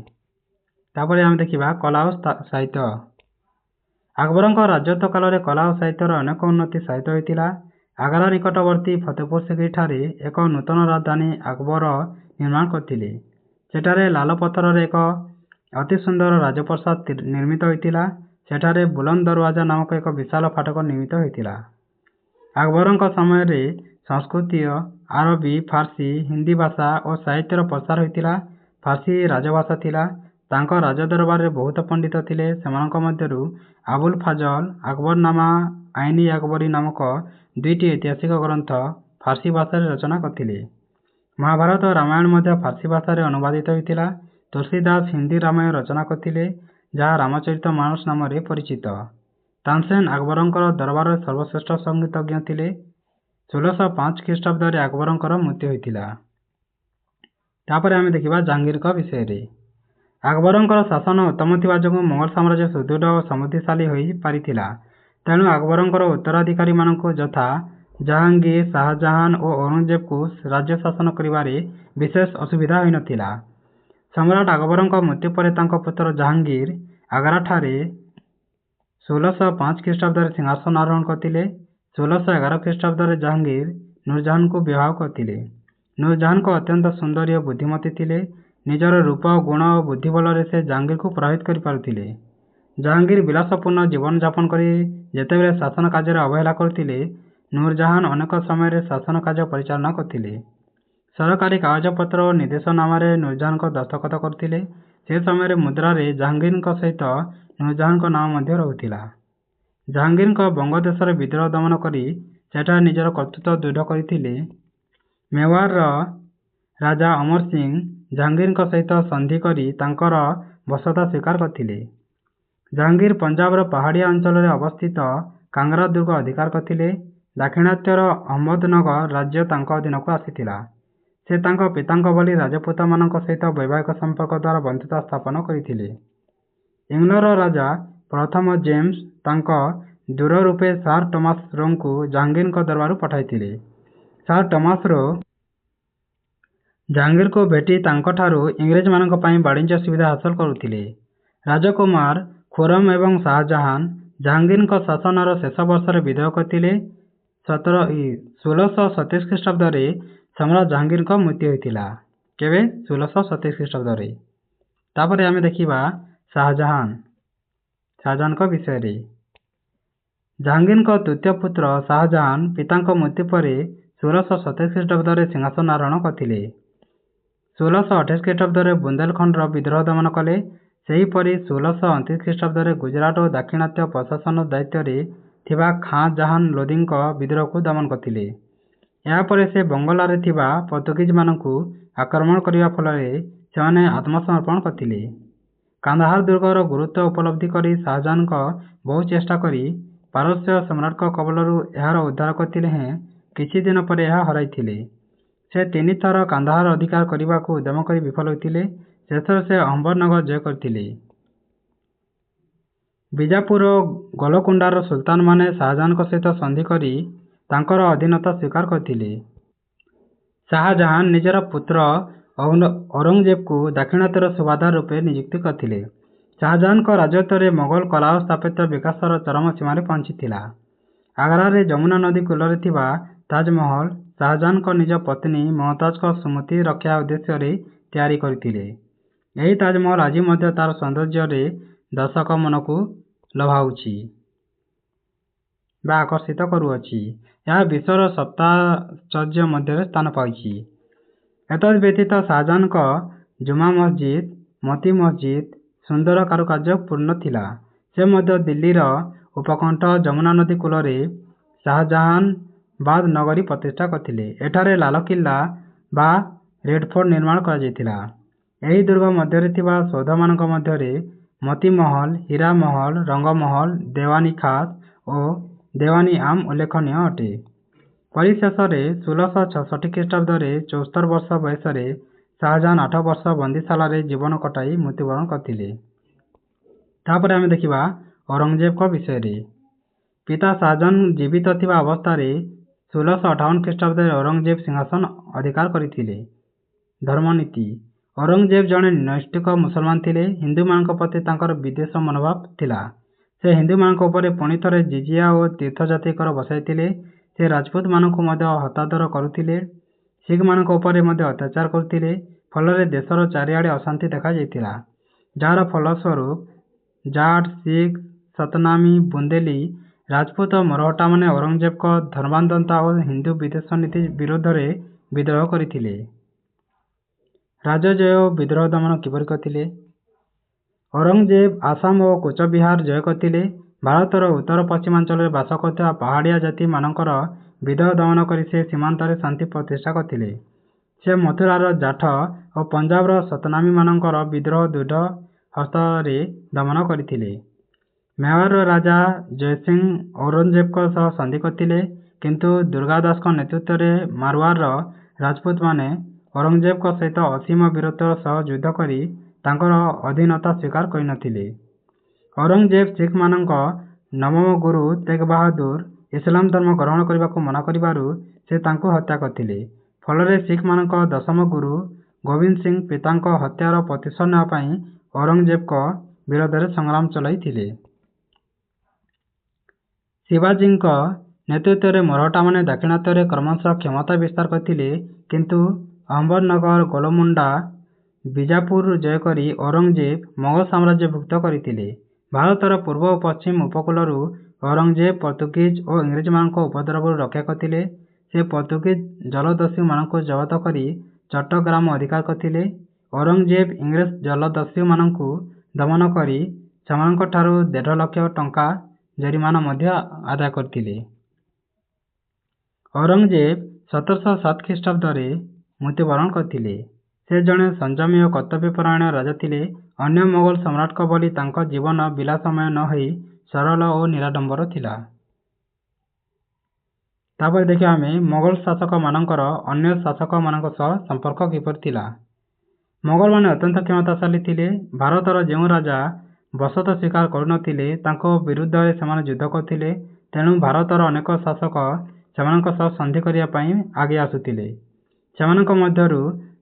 ତାପରେ ଆମେ ଦେଖିବା କଲା ଓ ସାହିତ୍ୟ। ଆକବରଙ୍କ ରାଜତ୍ୱ କାଳରେ କଲା ଓ ସାହିତ୍ୟର ଅନେକ ଉନ୍ନତି ସାଧିତ ହୋଇଥିଲା। ଆଗ୍ରା ନିକଟବର୍ତ୍ତୀ ଫତେପୁର ସିକ୍ରିଠାରେ ଏକ ନୂତନ ରାଜଧାନୀ ଆକବର ନିର୍ମାଣ କରିଥିଲେ। ସେଠାରେ ଲାଲ ପଥରରେ ଏକ ଅତି ସୁନ୍ଦର ରାଜପ୍ରସାଦ ନିର୍ମିତ ହୋଇଥିଲା। ସେଠାରେ ବୁଲନ୍ଦ ଦରୱାଜା ନାମକ ଏକ ବିଶାଳ ଫାଟକ ନିର୍ମିତ ହୋଇଥିଲା। ଆକବରଙ୍କ ସମୟରେ ସଂସ୍କୃତ, ଆରବୀ, ଫାର୍ସୀ, ହିନ୍ଦୀ ଭାଷା ଓ ସାହିତ୍ୟର ପ୍ରସାର ହୋଇଥିଲା। ଫାର୍ସୀ ରାଜଭାଷା ଥିଲା। ତାଙ୍କ ରାଜଦରବାରରେ ବହୁତ ପଣ୍ଡିତ ଥିଲେ। ସେମାନଙ୍କ ମଧ୍ୟରୁ ଆବୁଲ ଫାଜଲ ଆକବରନାମା ଆଇନ-ଇ-ଆକବରୀ ନାମକ 2ଟି ଐତିହାସିକ ଗ୍ରନ୍ଥ ଫାର୍ସୀ ଭାଷାରେ ରଚନା କରିଥିଲେ। ମହାଭାରତ ଓ ରାମାୟଣ ମଧ୍ୟ ଫାର୍ସୀ ଭାଷାରେ ଅନୁବାଦିତ ହୋଇଥିଲା। ତୁଳସୀଦାସ ହିନ୍ଦୀ ରାମାୟଣ ରଚନା କରିଥିଲେ ଯାହା ରାମଚରିତମାନସ ନାମରେ ପରିଚିତ। ତାନସେନ ଆକବରଙ୍କର ଦରବାରରେ ସର୍ବଶ୍ରେଷ୍ଠ ସଙ୍ଗୀତଜ୍ଞ ଥିଲେ। 1605 ଖ୍ରୀଷ୍ଟାବ୍ଦରେ ଆକବରଙ୍କର ମୃତ୍ୟୁ ହୋଇଥିଲା। ତାପରେ ଆମେ ଦେଖିବା ଜାହାଙ୍ଗୀରଙ୍କ ବିଷୟରେ। ଆକବରଙ୍କର ଶାସନ ଉତ୍ତମ ଥିବା ଯୋଗୁଁ ମୋଗଲ ସାମ୍ରାଜ୍ୟ ସୁଦୃଢ଼ ଓ ସମୃଦ୍ଧିଶାଳୀ ହୋଇ ପାରିଥିଲା। ତେଣୁ ଆକବରଙ୍କର ଉତ୍ତରାଧିକାରୀମାନଙ୍କୁ ଯଥା ଜାହାଙ୍ଗୀର, ଶାହଜାହାନ ଓ ଔରଙ୍ଗଜେବଙ୍କୁ ରାଜ୍ୟ ଶାସନ କରିବାରେ ବିଶେଷ ଅସୁବିଧା ହୋଇନଥିଲା। ସମ୍ରାଟ ଆକବରଙ୍କ ମୃତ୍ୟୁ ପରେ ତାଙ୍କ ପୁତ୍ର ଜାହାଙ୍ଗୀର ଆଗ୍ରାଠାରେ 1605 ଖ୍ରୀଷ୍ଟାବ୍ଦରେ ସିଂହାସନ ଆରୋହଣ କରିଥିଲେ। 1611 ଖ୍ରୀଷ୍ଟାବ୍ଦରେ ଜାହାଙ୍ଗୀର ନୂରଜାହାନଙ୍କୁ ବିବାହ କରିଥିଲେ। ନୂରଜାହାନଙ୍କ ଅତ୍ୟନ୍ତ ସୁନ୍ଦରୀ ଓ ବୁଦ୍ଧିମତୀ ଥିଲେ। ନିଜର ରୂପ, ଗୁଣ ଓ ବୁଦ୍ଧି ବଳରେ ସେ ଜାହାଙ୍ଗୀରଙ୍କୁ ପ୍ରଭାବିତ କରିପାରୁଥିଲେ। ଜାହାଙ୍ଗୀର ବିଳାସପୂର୍ଣ୍ଣ ଜୀବନଯାପନ କରି ଯେତେବେଳେ ଶାସନ କାର୍ଯ୍ୟରେ ଅବହେଳା କରୁଥିଲେ, ନୂରଜାହାନ ଅନେକ ସମୟରେ ଶାସନ କାର୍ଯ୍ୟ ପରିଚାଳନା କରିଥିଲେ। ସରକାରୀ କାଗଜପତ୍ର ଓ ନିର୍ଦ୍ଦେଶନାମାରେ ନୂରଜାହାନଙ୍କ ଦସ୍ତଖତ କରୁଥିଲେ। ସେ ସମୟରେ ମୁଦ୍ରାରେ ଜାହାଙ୍ଗୀରଙ୍କ ସହିତ ନୂରଜାହାନଙ୍କ ନାମ ମଧ୍ୟ ରହୁଥିଲା। ଜାହାଙ୍ଗୀରଙ୍କ ବଙ୍ଗଦେଶରେ ବିଦ୍ରୋହ ଦମନ କରି ସେଠାରେ ନିଜର କର୍ତ୍ତୃତ୍ୱ ଦୃଢ଼ କରିଥିଲେ। ମେୱାରର ରାଜା ଅମର ସିଂ ଜାହାଙ୍ଗୀରଙ୍କ ସହିତ ସନ୍ଧି କରି ତାଙ୍କର ବଶତା ସ୍ୱୀକାର କରିଥିଲେ। ଜାହାଙ୍ଗୀର ପଞ୍ଜାବର ପାହାଡ଼ିଆ ଅଞ୍ଚଳରେ ଅବସ୍ଥିତ କାଙ୍ଗରା ଦୁର୍ଗ ଅଧିକାର କରିଥିଲେ। ଦାକ୍ଷିଣାତ୍ୟର ଅହମ୍ମଦନଗର ରାଜ୍ୟ ତାଙ୍କ ଅଧୀନକୁ ଆସିଥିଲା। ସେ ତାଙ୍କ ପିତାଙ୍କ ଭଳି ରାଜପୁତମାନଙ୍କ ସହିତ ବୈବାହିକ ସମ୍ପର୍କ ଦ୍ୱାରା ବନ୍ଧୁତା ସ୍ଥାପନ କରିଥିଲେ। ଇଂଲଣ୍ଡର ରାଜା ପ୍ରଥମ ଜେମ୍ସ ତାଙ୍କ ଦୂର ରୂପେ ସାର୍ ଟମାସ ରୋଙ୍କୁ ଜାହାଙ୍ଗୀରଙ୍କ ଦରବାରକୁ ପଠାଇଥିଲେ। ସାର୍ ଟମାସ ରୋ ଜାହାଙ୍ଗୀରଙ୍କୁ ଭେଟି ତାଙ୍କଠାରୁ ଇଂରେଜମାନଙ୍କ ପାଇଁ ବାଣିଜ୍ୟ ସୁବିଧା ହାସଲ କରୁଥିଲେ। ରାଜକୁମାର ଖୁରମ ଏବଂ ଶାହଜାହାନ ଜାହାଙ୍ଗୀରଙ୍କ ଶାସନର ଶେଷ ବର୍ଷରେ ବିଦ୍ରୋହ କରିଥିଲେ। 1637 ଖ୍ରୀଷ୍ଟାବ୍ଦରେ ସମ୍ରାଟ ଜାହାଙ୍ଗୀରଙ୍କ ମୃତ୍ୟୁ ହୋଇଥିଲା। କେବେ? 1637 ଖ୍ରୀଷ୍ଟାବ୍ଦରେ। ତାପରେ ଆମେ ଦେଖିବା ଶାହାଜାହାନଙ୍କ ବିଷୟରେ। ଜାହାଙ୍ଗୀରଙ୍କ ତୃତୀୟ ପୁତ୍ର ଶାହାଜାହାନ ପିତାଙ୍କ ମୃତ୍ୟୁ ପରେ 1627 ଖ୍ରୀଷ୍ଟାବ୍ଦରେ ସିଂହାସନ ଆରୋହଣ କରିଥିଲେ। 1628 ଖ୍ରୀଷ୍ଟାବ୍ଦରେ ବୁନ୍ଦେଲଖଣ୍ଡର ବିଦ୍ରୋହ ଦମନ କଲେ। ସେହିପରି 1629 ଖ୍ରୀଷ୍ଟାବ୍ଦରେ ଗୁଜରାଟ ଓ ଦାକ୍ଷିଣାତ୍ୟ ପ୍ରଶାସନ ଦାୟିତ୍ୱରେ ଥିବା ଖାଁ ଜାହାନ ଲୋଦୀଙ୍କ ବିଦ୍ରୋହକୁ ଦମନ କରିଥିଲେ। ଏହାପରେ ସେ ବଙ୍ଗଳାରେ ଥିବା ପର୍ତ୍ତୁଗୀଜମାନଙ୍କୁ ଆକ୍ରମଣ କରିବା ଫଳରେ ସେମାନେ ଆତ୍ମସମର୍ପଣ କରିଥିଲେ। କାନ୍ଦାହାର ଦୁର୍ଗର ଗୁରୁତ୍ୱ ଉପଲବ୍ଧି କରି ଶାହାଜାହାନ ବହୁ ଚେଷ୍ଟା କରି ପାରସ୍ୟ ସମ୍ରାଟଙ୍କ କବଳରୁ ଏହାର ଉଦ୍ଧାର କରିଥିଲେ ହେଁ କିଛି ଦିନ ପରେ ଏହା ହରାଇଥିଲେ। ସେ 3 ଥର କାନ୍ଦାହାର ଅଧିକାର କରିବାକୁ ଉଦ୍ୟମ କରି ବିଫଳ ହୋଇଥିଲେ। ଶେଷରେ ସେ ଅହମ୍ମଦନଗର ଜୟ କରିଥିଲେ। ବିଜାପୁର ଓ ଗୋଲକୋଣ୍ଡାର ସୁଲତାନମାନେ ଶାହାଜାହାନଙ୍କ ସହିତ ସନ୍ଧି କରି ତାଙ୍କର ଅଧୀନତା ସ୍ୱୀକାର କରିଥିଲେ। ଶାହାଜାହାନ ନିଜର ପୁତ୍ର ଔରଙ୍ଗଜେବଙ୍କୁ ଦାକ୍ଷିଣାତ୍ୟର ସୁବାଦାର ରୂପେ ନିଯୁକ୍ତ କରିଥିଲେ। ଶାହାଜାହାନଙ୍କ ରାଜତ୍ୱରେ ମୋଗଲ କଲା ଓ ସ୍ଥାପତ୍ୟ ବିକାଶର ଚରମ ସୀମାରେ ପହଞ୍ଚିଥିଲା। ଆଗ୍ରାରେ ଯମୁନା ନଦୀ କୂଳରେ ଥିବା ତାଜମହଲ ଶାହାଜାହାନଙ୍କ ନିଜ ପତ୍ନୀ ମମତାଜଙ୍କ ସ୍ମୃତି ରକ୍ଷା ଉଦ୍ଦେଶ୍ୟରେ ତିଆରି କରିଥିଲେ। ଏହି ତାଜମହଲ ଆଜି ମଧ୍ୟ ତାର ସୌନ୍ଦର୍ଯ୍ୟରେ ଦର୍ଶକ ମନକୁ ଲୋଭାଉଛି ବା ଆକର୍ଷିତ କରୁଅଛି। ଏହା ବିଶ୍ୱର ସପ୍ତାଶ୍ଚର୍ଯ୍ୟ ମଧ୍ୟରେ ସ୍ଥାନ ପାଇଛି। ଏତଦ୍ ବ୍ୟତୀତ ଶାହାଜାହାନଙ୍କ ଜୁମା ମସଜିଦ, ମୋତି ମସଜିଦ ସୁନ୍ଦର କାରୁକାର୍ଯ୍ୟ ପୂର୍ଣ୍ଣ ଥିଲା। ସେ ମଧ୍ୟ ଦିଲ୍ଲୀର ଉପକଣ୍ଠ ଯମୁନା ନଦୀ କୂଳରେ ଶାହାଜାହାନବାଦ ନଗରୀ ପ୍ରତିଷ୍ଠା କରିଥିଲେ। ଏଠାରେ ଲାଲକିଲ୍ଲା ବା ରେଡ୍ ଫୋର୍ଟ ନିର୍ମାଣ କରାଯାଇଥିଲା। ଏହି ଦୁର୍ଗ ମଧ୍ୟରେ ଥିବା ସୌଧମାନଙ୍କ ମଧ୍ୟରେ ମୋତି ମହଲ, ହୀରା ମହଲ, ରଙ୍ଗ ମହଲ, ଦେୱାନୀ ଖାସ ଓ ଦେୱାନୀ ଆମ୍ ଉଲ୍ଲେଖନୀୟ ଅଟେ। ପରିଶେଷରେ 1666 ଖ୍ରୀଷ୍ଟାବ୍ଦରେ 74 ବର୍ଷ ବୟସରେ ଶାହାଜାହାନ 8 ବର୍ଷ ବନ୍ଦୀଶାଳାରେ ଜୀବନ କଟାଇ ମୃତ୍ୟୁବରଣ କରିଥିଲେ। ତାପରେ ଆମେ ଦେଖିବା ଔରଙ୍ଗଜେବଙ୍କ ବିଷୟରେ। ପିତା ଶାହାଜାହାନ ଜୀବିତ ଥିବା ଅବସ୍ଥାରେ 1658 ଖ୍ରୀଷ୍ଟାବ୍ଦରେ ଔରଙ୍ଗଜେବ ସିଂହାସନ ଅଧିକାର କରିଥିଲେ। ଧର୍ମନୀତି। ଔରଙ୍ଗଜେବ ଜଣେ ନୈଷ୍ଠିକ ମୁସଲମାନ ଥିଲେ। ହିନ୍ଦୁମାନଙ୍କ ପ୍ରତି ତାଙ୍କର ବିଦ୍ୱେଷ ମନୋଭାବ ଥିଲା। ସେ ହିନ୍ଦୁମାନଙ୍କ ଉପରେ ପୁଣି ଥରେ ଜିଜିୟା ଓ ତୀର୍ଥଯାତ୍ରୀ କର ବସାଇଥିଲେ। ସେ ରାଜପୁତମାନଙ୍କୁ ମଧ୍ୟ ହତାଦର କରୁଥିଲେ। ଶିଖମାନଙ୍କ ଉପରେ ମଧ୍ୟ ଅତ୍ୟାଚାର କରୁଥିଲେ। ଫଳରେ ଦେଶର ଚାରିଆଡ଼େ ଅଶାନ୍ତି ଦେଖାଯାଇଥିଲା। ଯାହାର ଫଳସ୍ୱରୂପ ଜାଟ, ଶିଖ, ସତନାମୀ, ବୁନ୍ଦେଲି, ରାଜପୁତ ଓ ମରହଟ୍ଟାମାନେ ଔରଙ୍ଗଜେବଙ୍କ ଧର୍ମାନ୍ଧତା ଓ ହିନ୍ଦୁ ବିଦ୍ୱେଷ ନୀତି ବିରୋଧରେ ବିଦ୍ରୋହ କରିଥିଲେ। ରାଜଜୟ ଓ ବିଦ୍ରୋହ ଦମନ କିପରି କରିଥିଲେ? ଔରଙ୍ଗଜେବ ଆସାମ ଓ କୁଚବିହାର ଜୟ କରିଥିଲେ। ଭାରତର ଉତ୍ତର ପଶ୍ଚିମାଞ୍ଚଳରେ ବାସ କରୁଥିବା ପାହାଡ଼ିଆ ଜାତିମାନଙ୍କର ବିଦ୍ରୋହ ଦମନ କରି ସେ ସୀମାନ୍ତରେ ଶାନ୍ତି ପ୍ରତିଷ୍ଠା କରିଥିଲେ। ସେ ମଥୁରାର ଜାଠ ଓ ପଞ୍ଜାବର ସତନାମୀମାନଙ୍କର ବିଦ୍ରୋହ ଦୃଢ଼ ହସ୍ତରେ ଦମନ କରିଥିଲେ। ମେୱାରର ରାଜା ଜୟସିଂହ ଔରଙ୍ଗଜେବଙ୍କ ସହ ସନ୍ଧି କରିଥିଲେ, କିନ୍ତୁ ଦୁର୍ଗାଦାସଙ୍କ ନେତୃତ୍ୱରେ ମାରୱାରର ରାଜପୁତମାନେ ଔରଙ୍ଗଜେବଙ୍କ ସହିତ ଅସୀମ ବୀରତ୍ୱର ସହ ଯୁଦ୍ଧ କରି ତାଙ୍କର ଅଧୀନତା ସ୍ୱୀକାର କରିନଥିଲେ। ଔରଙ୍ଗଜେବ ଶିଖମାନଙ୍କ ନବମ ଗୁରୁ ତେଗ ବାହାଦୁର ଇସଲାମ ଧର୍ମ ଗ୍ରହଣ କରିବାକୁ ମନା କରିବାରୁ ସେ ତାଙ୍କୁ ହତ୍ୟା କରିଥିଲେ। ଫଳରେ ଶିଖମାନଙ୍କ ଦଶମ ଗୁରୁ ଗୋବିନ୍ଦ ସିଂହ ପିତାଙ୍କ ହତ୍ୟାର ପ୍ରତିଶୋଧ ନେବା ପାଇଁ ଔରଙ୍ଗଜେବଙ୍କ ବିରୋଧରେ ସଂଗ୍ରାମ ଚଳାଇଥିଲେ। ଶିବାଜୀଙ୍କ ନେତୃତ୍ୱରେ ମରହଟ୍ଟାମାନେ ଦାକ୍ଷିଣାତ୍ୟରେ କ୍ରମଶଃ କ୍ଷମତା ବିସ୍ତାର କରିଥିଲେ, କିନ୍ତୁ ଅହମ୍ମଦନଗର, ଗୋଲମୁଣ୍ଡା, ବିଜାପୁର ଜୟ କରି ଔରଙ୍ଗଜେବ ମୋଗଲ ସାମ୍ରାଜ୍ୟଭୁକ୍ତ କରିଥିଲେ। ଭାରତର ପୂର୍ବ ଓ ପଶ୍ଚିମ ଉପକୂଳରୁ ଔରଙ୍ଗଜେବ ପର୍ତ୍ତୁଗୀଜ ଓ ଇଂରେଜମାନଙ୍କ ଉପଦ୍ରବରୁ ରକ୍ଷା କରିଥିଲେ। ସେ ପର୍ତ୍ତୁଗୀଜ ଜଲଦସ୍ୟୁମାନଙ୍କୁ ଜବତ କରି ଚଟ୍ଟଗ୍ରାମ ଅଧିକାର କରିଥିଲେ। ଔରଙ୍ଗଜେବ ଇଂରେଜ ଜଲଦସ୍ୟୁମାନଙ୍କୁ ଦମନ କରି ସେମାନଙ୍କଠାରୁ 1.5 ଲକ୍ଷ ଟଙ୍କା ଜରିମାନା ମଧ୍ୟ ଆଦାୟ କରିଥିଲେ। ଔରଙ୍ଗଜେବ 1707 ଖ୍ରୀଷ୍ଟାବ୍ଦରେ ମୃତ୍ୟୁବରଣ କରିଥିଲେ। ସେ ଜଣେ ସଂଯମୀ ଓ କର୍ତ୍ତବ୍ୟପରାୟଣ ରାଜା ଥିଲେ। ଅନ୍ୟ ମୋଗଲ ସମ୍ରାଟଙ୍କ ଭଳି ତାଙ୍କ ଜୀବନ ବିଳାସମୟ ନ ହୋଇ ସରଳ ଓ ନିରାଡମ୍ବର ଥିଲା। ତାପରେ ଦେଖିବା ଆମେ ମୋଗଲ ଶାସକମାନଙ୍କର ଅନ୍ୟ ଶାସକମାନଙ୍କ ସହ ସମ୍ପର୍କ କିପରି ଥିଲା। ମୋଗଲମାନେ ଅତ୍ୟନ୍ତ କ୍ଷମତାଶାଳୀ ଥିଲେ। ଭାରତର ଯେଉଁ ରାଜା ବସତ ସ୍ୱୀକାର କରୁନଥିଲେ ତାଙ୍କ ବିରୁଦ୍ଧରେ ସେମାନେ ଯୁଦ୍ଧ କରୁଥିଲେ। ତେଣୁ ଭାରତର ଅନେକ ଶାସକ ସେମାନଙ୍କ ସହ ସନ୍ଧି କରିବା ପାଇଁ ଆଗେଇ ଆସୁଥିଲେ। ସେମାନଙ୍କ ମଧ୍ୟରୁ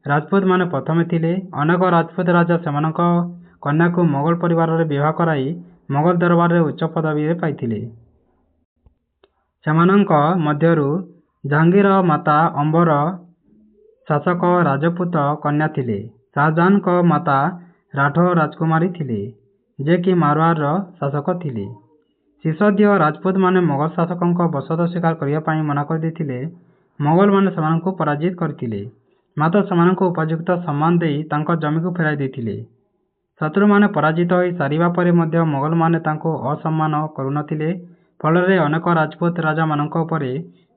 ରାଜପୁତମାନେ ପ୍ରଥମେ ଥିଲେ। ଅନେକ ରାଜପୁତ ରାଜା ସେମାନଙ୍କ କନ୍ୟାକୁ ମୋଗଲ ପରିବାରରେ ବିବାହ କରାଇ ମୋଗଲ ଦରବାରରେ ଉଚ୍ଚ ପଦବୀ ପାଇଥିଲେ। ସେମାନଙ୍କ ମଧ୍ୟରୁ ଜାହାଙ୍ଗୀର ମାତା ଅମ୍ବର ଶାସକ ରାଜପୁତ କନ୍ୟା ଥିଲେ। ଶାହଜାହାନଙ୍କ ମାତା ରାଠୋର ରାଜକୁମାରୀ ଥିଲେ, ଯେ କି ମାରୱାରର ଶାସକ ଥିଲେ। ସିସୋଦିୟ ରାଜପୁତମାନେ ମୋଗଲ ଶାସକଙ୍କ ବସତ ସ୍ୱୀକାର କରିବା ପାଇଁ ମନା କରିଦେଇଥିଲେ। ମୋଗଲମାନେ ସେମାନଙ୍କୁ ପରାଜିତ କରିଥିଲେ, ମାତ୍ର ସେମାନଙ୍କୁ ଉପଯୁକ୍ତ ସମ୍ମାନ ଦେଇ ତାଙ୍କ ଜମିକୁ ଫେରାଇ ଦେଇଥିଲେ। ଶତ୍ରୁମାନେ ପରାଜିତ ହୋଇ ସାରିବା ପରେ ମଧ୍ୟ ମୋଗଲମାନେ ତାଙ୍କୁ ଅସମ୍ମାନ କରୁନଥିଲେ। ଫଳରେ ଅନେକ ରାଜପୁତ ରାଜାମାନଙ୍କ ଉପରେ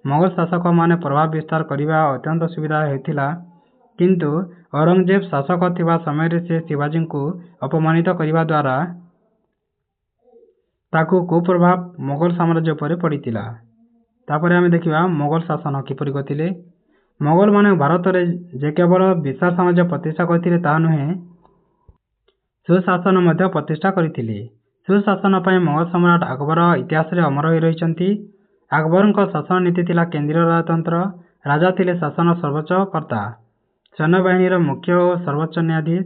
ମୋଗଲ ଶାସକମାନେ ପ୍ରଭାବ ବିସ୍ତାର କରିବା ଅତ୍ୟନ୍ତ ସୁବିଧା ହେଉଥିଲା। କିନ୍ତୁ ଔରଙ୍ଗଜେବ ଶାସକ ଥିବା ସମୟରେ ସେ ଶିବାଜୀଙ୍କୁ ଅପମାନିତ କରିବା ଦ୍ୱାରା ତାକୁ କୁପ୍ରଭାବ ମୋଗଲ ସାମ୍ରାଜ୍ୟ ଉପରେ ପଡ଼ିଥିଲା। ତାପରେ ଆମେ ଦେଖିବା ମୋଗଲ ଶାସନ କିପରି କରିଥିଲେ। ମୋଗଲମାନେ ଭାରତରେ ଯେ କେବଳ ବିଶାଳ ସାମ୍ରାଜ୍ୟ ପ୍ରତିଷ୍ଠା କରିଥିଲେ ତାହା ନୁହେଁ, ସୁଶାସନ ମଧ୍ୟ ପ୍ରତିଷ୍ଠା କରିଥିଲେ। ସୁଶାସନ ପାଇଁ ମୋଗଲ ସମ୍ରାଟ ଆକବର ଇତିହାସରେ ଅମର ହୋଇ ରହିଛନ୍ତି। ଆକବରଙ୍କ ଶାସନ ନୀତି ଥିଲା କେନ୍ଦ୍ରୀୟ ରାଜତନ୍ତ୍ର। ରାଜା ଥିଲେ ଶାସନ ସର୍ବୋଚ୍ଚ କର୍ତ୍ତା, ସୈନ୍ୟବାହିନୀର ମୁଖ୍ୟ ଓ ସର୍ବୋଚ୍ଚ ନ୍ୟାୟାଧୀଶ।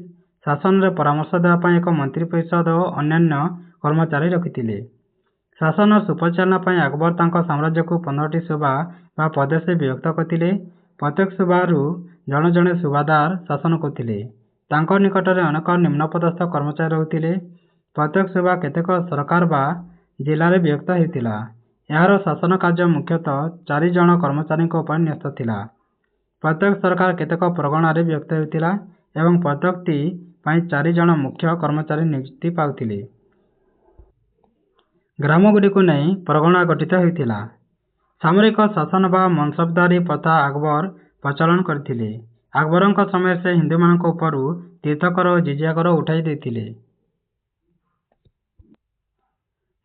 ଶାସନରେ ପରାମର୍ଶ ଦେବା ପାଇଁ ଏକ ମନ୍ତ୍ରୀ ପରିଷଦ ଓ ଅନ୍ୟାନ୍ୟ କର୍ମଚାରୀ ରଖିଥିଲେ। ଶାସନର ସୁପରିଚାଳନା ପାଇଁ ଆକବର ତାଙ୍କ ସାମ୍ରାଜ୍ୟକୁ 15ଟି ସୁବା ବା ପ୍ରଦେଶରେ ବିଭକ୍ତ କରିଥିଲେ। ପ୍ରତ୍ୟେକ ସୁବାରୁ ଜଣେ ଜଣେ ସୁବାଦାର ଶାସନ କରୁଥିଲେ। ତାଙ୍କ ନିକଟରେ ଅନେକ ନିମ୍ନପଦସ୍ଥ କର୍ମଚାରୀ ରହୁଥିଲେ। ପ୍ରତ୍ୟେକ ସୁବା କେତେକ ସରକାର ବା ଜିଲ୍ଲାରେ ବିଭକ୍ତ ହେଉଥିଲା। ଏହାର ଶାସନ କାର୍ଯ୍ୟ ମୁଖ୍ୟତଃ 4 ଜଣ କର୍ମଚାରୀଙ୍କ ଉପରେ ନ୍ୟସ୍ତ ଥିଲା। ପ୍ରତ୍ୟେକ ସରକାର କେତେକ ପରଗଣାରେ ବିଭକ୍ତ ହେଉଥିଲା ଏବଂ ପ୍ରତ୍ୟେକଟି ପାଇଁ 4 ଜଣ ମୁଖ୍ୟ କର୍ମଚାରୀ ନିଯୁକ୍ତି ପାଉଥିଲେ। ଗ୍ରାମଗୁଡ଼ିକୁ ନେଇ ପରଗଣା ଗଠିତ ହେଉଥିଲା। ସାମରିକ ଶାସନ ବା ମନସବଦାରୀ ପ୍ରଥା ଆକବର ପ୍ରଚଳନ କରିଥିଲେ। ଆକବରଙ୍କ ସମୟରେ ସେ ହିନ୍ଦୁମାନଙ୍କ ଉପରୁ ତୀର୍ଥକର ଓ ଜିଜିଆ କର ଉଠାଇ ଦେଇଥିଲେ।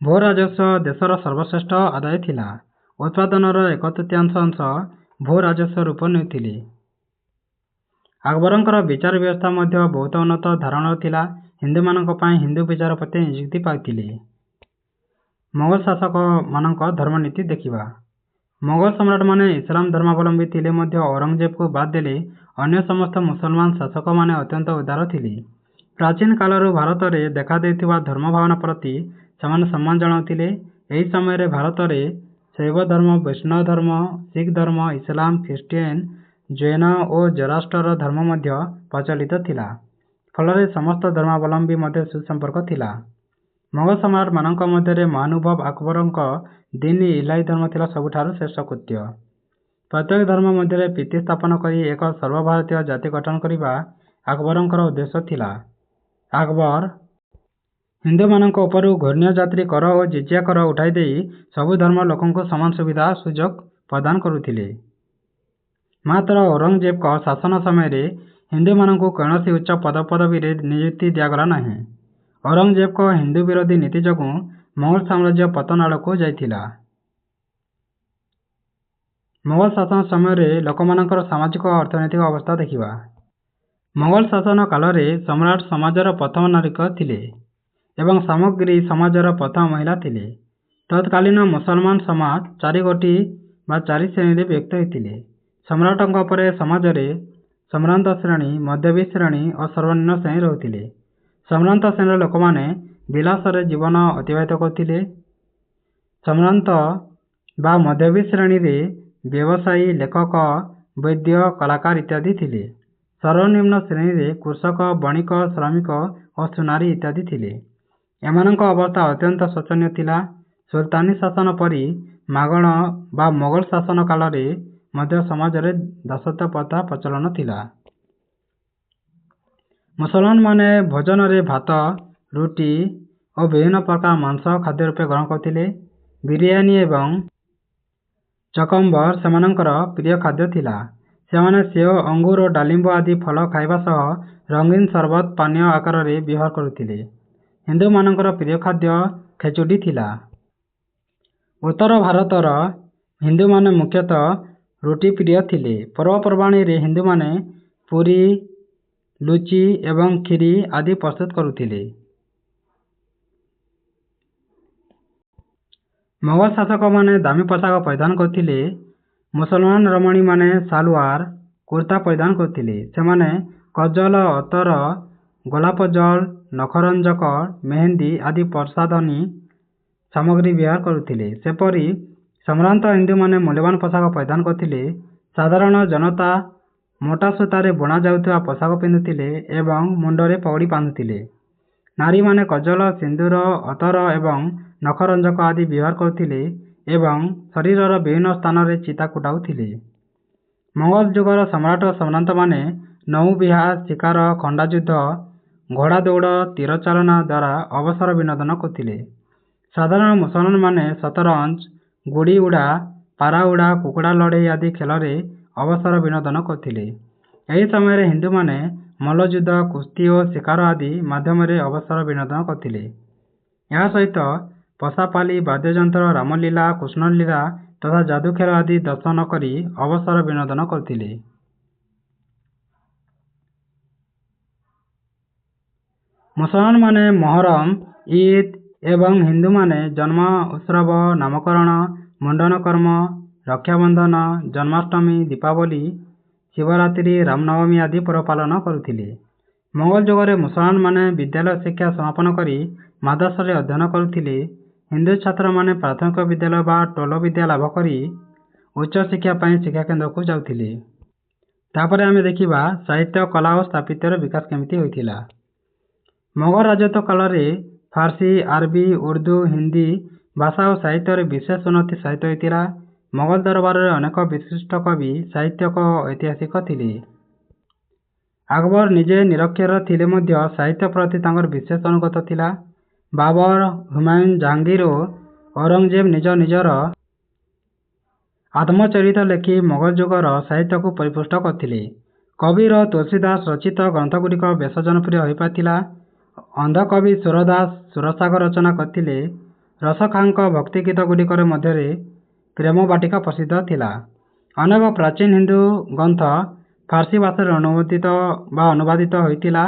ଭୂ ରାଜସ୍ୱ ଦେଶର ସର୍ବଶ୍ରେଷ୍ଠ ଆଦାୟ ଥିଲା। ଉତ୍ପାଦନର 1/3 ଅଂଶ ଭୂ ରାଜସ୍ୱ ରୂପ ନେଉଥିଲେ। ଆକବରଙ୍କର ବିଚାର ବ୍ୟବସ୍ଥା ମଧ୍ୟ ବହୁତ ଉନ୍ନତ ଧରଣର ଥିଲା। ହିନ୍ଦୁମାନଙ୍କ ପାଇଁ ହିନ୍ଦୁ ବିଚାରପତି ନିଯୁକ୍ତି ପାଉଥିଲେ। ମୋଗଲ ଶାସକମାନଙ୍କ ଧର୍ମନୀତି ଦେଖିବା। ମୋଗଲ ସମ୍ରାଟମାନେ ଇସଲାମ ଧର୍ମାବଲମ୍ବୀ ଥିଲେ ମଧ୍ୟ ଔରଙ୍ଗଜେବକୁ ବାଦ ଦେଲେ ଅନ୍ୟ ସମସ୍ତ ମୁସଲମାନ ଶାସକମାନେ ଅତ୍ୟନ୍ତ ଉଦାର ଥିଲେ। ପ୍ରାଚୀନ କାଳରୁ ଭାରତରେ ଦେଖାଦେଉଥିବା ଧର୍ମ ଭାବନା ପ୍ରତି ସେମାନେ ସମ୍ମାନ ଜଣାଉଥିଲେ। ଏହି ସମୟରେ ଭାରତରେ ଶୈବ ଧର୍ମ, ବୈଷ୍ଣବ ଧର୍ମ, ଶିଖ ଧର୍ମ, ଇସଲାମ, ଖ୍ରୀଷ୍ଟିଆନ, ଜୈନ ଓ ଜୋରାଷ୍ଟ୍ରର ଧର୍ମ ମଧ୍ୟ ପ୍ରଚଳିତ ଥିଲା। ଫଳରେ ସମସ୍ତ ଧର୍ମାବଲମ୍ବୀ ମଧ୍ୟରେ ସୁସମ୍ପର୍କ ଥିଲା। ମୋଗଲ ସମ୍ରାଟମାନଙ୍କ ମଧ୍ୟରେ ମହାନୁଭବ ଆକବରଙ୍କ ଦିନ୍ ଇଲାହି ଧର୍ମ ଥିଲା ସବୁଠାରୁ ଶ୍ରେଷ୍ଠ କୃତ୍ୟ। ପ୍ରତ୍ୟେକ ଧର୍ମ ମଧ୍ୟରେ ପ୍ରୀତି ସ୍ଥାପନ କରି ଏକ ସର୍ବଭାରତୀୟ ଜାତି ଗଠନ କରିବା ଆକବରଙ୍କର ଉଦ୍ଦେଶ୍ୟ ଥିଲା। ଆକବର ହିନ୍ଦୁମାନଙ୍କ ଉପରୁ ଘୃଣ୍ୟ ଜାତି କର ଓ ଜିଜିଆ କର ଉଠାଇ ଦେଇ ସବୁ ଧର୍ମ ଲୋକଙ୍କୁ ସମାନ ସୁବିଧା ସୁଯୋଗ ପ୍ରଦାନ କରୁଥିଲେ। ମାତ୍ର ଔରଙ୍ଗଜେବଙ୍କ ଶାସନ ସମୟରେ ହିନ୍ଦୁମାନଙ୍କୁ କୌଣସି ଉଚ୍ଚ ପଦପଦବୀରେ ନିଯୁକ୍ତି ଦିଆଗଲା ନାହିଁ। ଔରଙ୍ଗଜେବଙ୍କ ହିନ୍ଦୁ ବିରୋଧୀ ନୀତି ଯୋଗୁଁ ମୋଗଲ ସାମ୍ରାଜ୍ୟ ପତନ ଆଡ଼କୁ ଯାଇଥିଲା। ମୋଗଲ ଶାସନ ସମୟରେ ଲୋକମାନଙ୍କର ସାମାଜିକ ଓ ଅର୍ଥନୈତିକ ଅବସ୍ଥା ଦେଖିବା। ମୋଗଲ ଶାସନ କାଳରେ ସମ୍ରାଟ ସମାଜର ପ୍ରଥମ ନାଗରିକ ଥିଲେ ଏବଂ ସାମଗ୍ରୀ ସମାଜର ପ୍ରଥମ ମହିଳା ଥିଲେ। ତତ୍କାଳୀନ ମୁସଲମାନ ସମାଜ 4 ଗୋଟି ବା 4 ଶ୍ରେଣୀରେ ବିଭକ୍ତ ହୋଇଥିଲେ। ସମ୍ରାଟଙ୍କ ପରେ ସମାଜରେ ସମ୍ଭ୍ରାନ୍ତ ଶ୍ରେଣୀ, ମଧ୍ୟବିତ୍ତ ଶ୍ରେଣୀ ଓ ସର୍ବନିମ୍ନ ଶ୍ରେଣୀ ରହୁଥିଲେ। ସମ୍ଭ୍ରାନ୍ତ ଶ୍ରେଣୀର ଲୋକମାନେ ବିଳାସରେ ଜୀବନ ଅତିବାହିତ କରୁଥିଲେ। ସମ୍ଭ୍ରାନ୍ତ ବା ମଧ୍ୟବିତ୍ତ ଶ୍ରେଣୀରେ ବ୍ୟବସାୟୀ, ଲେଖକ, ବୈଦ୍ୟ, କଳାକାର ଇତ୍ୟାଦି ଥିଲେ। ସର୍ବନିମ୍ନ ଶ୍ରେଣୀରେ କୃଷକ, ବଣିକ, ଶ୍ରମିକ ଓ ସୁନାରୀ ଇତ୍ୟାଦି ଥିଲେ। ଏମାନଙ୍କ ଅବସ୍ଥା ଅତ୍ୟନ୍ତ ଶୋଚନୀୟ ଥିଲା। ସୁଲତାନି ଶାସନ ପରି ମାଗଣ ବା ମୋଗଲ ଶାସନ କାଳରେ ମଧ୍ୟ ସମାଜରେ ଦାସତ୍ୱ ପ୍ରଥା ପ୍ରଚଳନ ଥିଲା। ମୁସଲମାନମାନେ ଭୋଜନରେ ଭାତ, ରୁଟି ଓ ବିଭିନ୍ନ ପ୍ରକାର ମାଂସ ଖାଦ୍ୟ ରୂପେ ଗ୍ରହଣ କରୁଥିଲେ। ବିରିୟାନୀ ଏବଂ ଚକମ୍ବର ସେମାନଙ୍କର ପ୍ରିୟ ଖାଦ୍ୟ ଥିଲା। ସେମାନେ ସେଓ, ଅଙ୍ଗୁର ଓ ଡାଳିମ୍ବ ଆଦି ଫଳ ଖାଇବା ସହ ରଙ୍ଗୀନ ସରବତ ପାନୀୟ ଆକାରରେ ବ୍ୟବହାର କରୁଥିଲେ। ହିନ୍ଦୁମାନଙ୍କର ପ୍ରିୟ ଖାଦ୍ୟ ଖେଚୁଡ଼ି ଥିଲା। ଉତ୍ତର ଭାରତର ହିନ୍ଦୁମାନେ ମୁଖ୍ୟତଃ ରୁଟି ପ୍ରିୟ ଥିଲେ। ପର୍ବପର୍ବାଣୀରେ ହିନ୍ଦୁମାନେ ପୁରୀ, ଲୁଚି ଏବଂ କ୍ଷୀରି ଆଦି ପ୍ରସ୍ତୁତ କରୁଥିଲେ। ମୋଗଲ ଶାସକମାନେ ଦାମୀ ପୋଷାକ ପରିଧାନ କରୁଥିଲେ। ମୁସଲମାନ ରମଣୀମାନେ ସାଲୱାର କୁର୍ତ୍ତା ପରିଧାନ କରୁଥିଲେ। ସେମାନେ କଜ୍ଜଲ, ଅତର, ଗୋଲାପ ଜଳ, ନଖରଞ୍ଜକ, ମେହେନ୍ଦି ଆଦି ପ୍ରସାଧନୀ ସାମଗ୍ରୀ ବ୍ୟବହାର କରୁଥିଲେ। ସେପରି ସମ୍ଭ୍ରାନ୍ତ ହିନ୍ଦୁମାନେ ମୂଲ୍ୟବାନ ପୋଷାକ ପରିଧାନ କରୁଥିଲେ। ସାଧାରଣ ଜନତା ମୋଟା ସୂତାରେ ବୁଣା ଯାଉଥିବା ପୋଷାକ ପିନ୍ଧୁଥିଲେ ଏବଂ ମୁଣ୍ଡରେ ପଗଡ଼ି ବାନ୍ଧୁଥିଲେ। ନାରୀମାନେ କଜଳ, ସିନ୍ଦୁର, ଅତର ଏବଂ ନଖରଞ୍ଜକ ଆଦି ବ୍ୟବହାର କରୁଥିଲେ ଏବଂ ଶରୀରର ବିଭିନ୍ନ ସ୍ଥାନରେ ଚିତା କୁଟାଉଥିଲେ। ମୋଗଲ ଯୁଗର ସମ୍ରାଟ ଓ ସମ୍ଭ୍ରାନ୍ତମାନେ ନୌବିହାର, ଶିକାର, ଖଣ୍ଡାଯୁଦ୍ଧ, ଘୋଡ଼ା ଦୌଡ଼, ତୀର ଚାଳନା ଦ୍ୱାରା ଅବସର ବିନୋଦନ କରୁଥିଲେ। ସାଧାରଣ ମୁସଲମାନମାନେ ଶତରଞ୍ଜ, ଗୁଡ଼ି ଉଡ଼ା, ପାରା ଉଡ଼ା, କୁକୁଡ଼ା ଲଢ଼େଇ ଆଦି ଖେଳରେ ଅବସର ବିନୋଦନ କରୁଥିଲେ। ଏହି ସମୟରେ ହିନ୍ଦୁମାନେ ମଲ୍ଲଯୁଦ୍ଧ, କୁସ୍ତି ଓ ଶିକାର ଆଦି ମାଧ୍ୟମରେ ଅବସର ବିନୋଦନ କରୁଥିଲେ। ଏହା ସହିତ ପଶାପାଲି, ବାଦ୍ୟଯନ୍ତ୍ର, ରାମଲୀଳା, କୃଷ୍ଣଲୀଳା ତଥା ଯାଦୁ ଖେଳ ଆଦି ଦର୍ଶନ କରି ଅବସର ବିନୋଦନ କରୁଥିଲେ। ମୁସଲମାନମାନେ ମହରମ, ଇଦ୍ ଏବଂ ହିନ୍ଦୁମାନେ ଜନ୍ମ ଉତ୍ସବ, ନାମକରଣ, ମୁଣ୍ଡନ କର୍ମ, ରକ୍ଷାବନ୍ଧନ, ଜନ୍ମାଷ୍ଟମୀ, ଦୀପାବଳି, ଶିବରାତ୍ରି, ରାମନବମୀ ଆଦି ପର୍ବ ପାଳନ କରୁଥିଲେ। ମୋଗଲ ଯୁଗରେ ମୁସଲମାନମାନେ ବିଦ୍ୟାଳୟ ଶିକ୍ଷା ସମାପନ କରି ମାଦ୍ରାସାରେ ଅଧ୍ୟୟନ କରୁଥିଲେ। ହିନ୍ଦୁ ଛାତ୍ରମାନେ ପ୍ରାଥମିକ ବିଦ୍ୟାଳୟ ବା ଟୋଲ ବିଦ୍ୟା ଲାଭ କରି ଉଚ୍ଚ ଶିକ୍ଷା ପାଇଁ ଶିକ୍ଷାକେନ୍ଦ୍ରକୁ ଯାଉଥିଲେ। ତାପରେ ଆମେ ଦେଖିବା ସାହିତ୍ୟ, କଳା ଓ ସ୍ଥାପତ୍ୟର ବିକାଶ କେମିତି ହୋଇଥିଲା। ମୋଗଲ ରାଜତ୍ୱ କାଳରେ ଫାର୍ସି, ଆରବୀ, ଉର୍ଦ୍ଦୁ, ହିନ୍ଦୀ ଭାଷା ଓ ସାହିତ୍ୟରେ ବିଶେଷ ଉନ୍ନତି ସାଧିତ ହୋଇଥିଲା। ମୋଗଲ ଦରବାରରେ ଅନେକ ବିଶିଷ୍ଟ କବି, ସାହିତ୍ୟିକ ଓ ଐତିହାସିକ ଥିଲେ। ଆକବର ନିଜେ ନିରକ୍ଷର ଥିଲେ ମଧ୍ୟ ସାହିତ୍ୟ ପ୍ରତି ତାଙ୍କର ବିଶେଷ ଅନୁଗତ ଥିଲା। ବାବର, ହୁମାୟୁନ, ଜାହାଙ୍ଗୀର ଓ ଔରଙ୍ଗଜେବ ନିଜ ନିଜର ଆତ୍ମଚରିତ ଲେଖି ମୋଗଲ ଯୁଗର ସାହିତ୍ୟକୁ ପରିପୁଷ୍ଟ କରିଥିଲେ। କବିର ତୁଳସୀଦାସ ରଚିତ ଗ୍ରନ୍ଥଗୁଡ଼ିକ ବେଶ ଜନପ୍ରିୟ ହୋଇପାରିଥିଲା। ଅନ୍ଧକବି ସୁରଦାସ ସୁରସାଗର ରଚନା କରିଥିଲେ। ରସ ଖାଁଙ୍କ ଭକ୍ତିଗୀତ ଗୁଡ଼ିକର ମଧ୍ୟରେ ପ୍ରେମ ବାଟିକା ପ୍ରସିଦ୍ଧ ଥିଲା। ଅନେକ ପ୍ରାଚୀନ ହିନ୍ଦୁ ଗ୍ରନ୍ଥ ଫାର୍ସି ଭାଷାରେ ଅନୁବାଦିତ ହୋଇଥିଲା।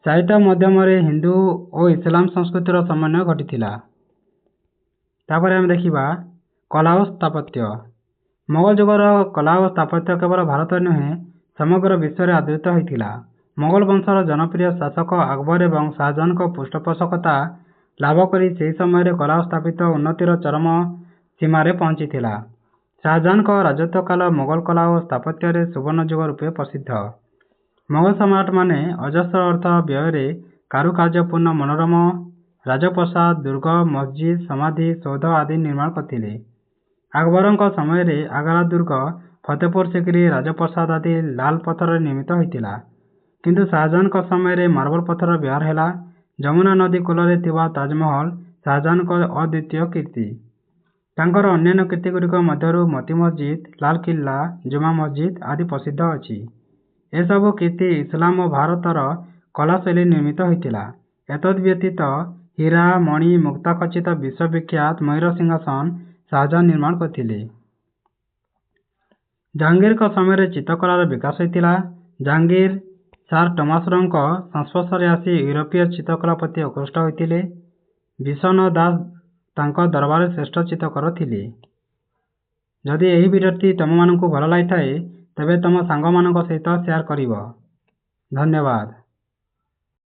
ସାହିତ୍ୟ ମାଧ୍ୟମରେ ହିନ୍ଦୁ ଓ ଇସଲାମ ସଂସ୍କୃତିର ସମନ୍ୱୟ ଘଟିଥିଲା। ତାପରେ ଆମେ ଦେଖିବା କଳା ଓ ସ୍ଥାପତ୍ୟ। ମୋଗଲ ଯୁଗର କଳା ଓ ସ୍ଥାପତ୍ୟ କେବଳ ଭାରତରେ ନୁହେଁ ସମଗ୍ର ବିଶ୍ୱରେ ଆଦୃତ ହୋଇଥିଲା। ମୋଗଲ ବଂଶର ଜନପ୍ରିୟ ଶାସକ ଆକବର ଏବଂ ଶାହଜାହାନଙ୍କ ପୃଷ୍ଠପୋଷକତା ଲାଭ କରି ସେହି ସମୟରେ କଳା ଓ ସ୍ଥାପତ୍ୟ ଉନ୍ନତିର ଚରମ ସୀମାରେ ପହଞ୍ଚିଥିଲା। ଶାହଜାହାନଙ୍କ ରାଜତ୍ୱ କାଳ ମୋଗଲ କଳା ଓ ସ୍ଥାପତ୍ୟରେ ସୁବର୍ଣ୍ଣ ଯୁଗ ରୂପେ ପ୍ରସିଦ୍ଧ। ମୋଗଲ ସମ୍ରାଟମାନେ ଅଜସ୍ର ଅର୍ଥ ବ୍ୟୟରେ କାରୁକାର୍ଯ୍ୟପୂର୍ଣ୍ଣ ମନୋରମ ରାଜପ୍ରାସାଦ, ଦୁର୍ଗ, ମସଜିଦ, ସମାଧି, ସୌଧ ଆଦି ନିର୍ମାଣ କରିଥିଲେ। ଆକବରଙ୍କ ସମୟରେ ଆଗ୍ରା ଦୁର୍ଗ, ଫତେପୁର ସିକ୍ରି ରାଜପ୍ରାସାଦ ଆଦି ଲାଲ ପଥରରେ ନିର୍ମିତ ହୋଇଥିଲା। କିନ୍ତୁ ଶାହଜାହାନଙ୍କ ସମୟରେ ମାର୍ବଲ ପଥରର ବ୍ୟବହାର ହେଲା। ଯମୁନା ନଦୀ କୂଳରେ ଥିବା ତାଜମହଲ ଶାହଜାହାନଙ୍କ ଅଦ୍ୱିତୀୟ କୀର୍ତ୍ତି। ତାଙ୍କର ଅନ୍ୟାନ୍ୟ କୀର୍ତ୍ତିଗୁଡ଼ିକ ମଧ୍ୟରୁ ମୋତି ମସଜିଦ, ଲାଲକିଲ୍ଲା, ଜୁମା ମସଜିଦ ଆଦି ପ୍ରସିଦ୍ଧ ଅଛି। ଏସବୁ କୀର୍ତ୍ତି ଇସଲାମ ଓ ଭାରତର କଳା ଶୈଳୀ ନିର୍ମିତ ହୋଇଥିଲା। ଏତଦ୍‌ବ୍ୟତୀତ ହୀରା, ମଣି, ମୁକ୍ତା ଖଚିତ ବିଶ୍ୱବିଖ୍ୟାତ ମୟୂର ସିଂହାସନ ଶାହଜାହାନ ନିର୍ମାଣ କରିଥିଲେ। ଜାହାଙ୍ଗୀରଙ୍କ ସମୟରେ ଚିତ୍ରକଳାର ବିକାଶ ହୋଇଥିଲା। ଜାହାଙ୍ଗୀର ସାର୍ ଟମାସଙ୍କ ସଂସ୍ପର୍ଶରେ ଆସି ୟୁରୋପୀୟ ଚିତ୍ରକଳା ପ୍ରତି ଆକୃଷ୍ଟ ହୋଇଥିଲେ। ବିଶ୍ୱନାଥ ଦାସ ତାଙ୍କ ଦରବାରରେ ଶ୍ରେଷ୍ଠ ଚିତ୍ରକର ଥିଲେ। ଯଦି ଏହି ଭିଡିଓଟି ତୁମମାନଙ୍କୁ ଭଲ ଲାଗିଥାଏ ତେବେ ତୁମ ସାଙ୍ଗମାନଙ୍କ ସହିତ ସେୟାର କରିବ। ଧନ୍ୟବାଦ।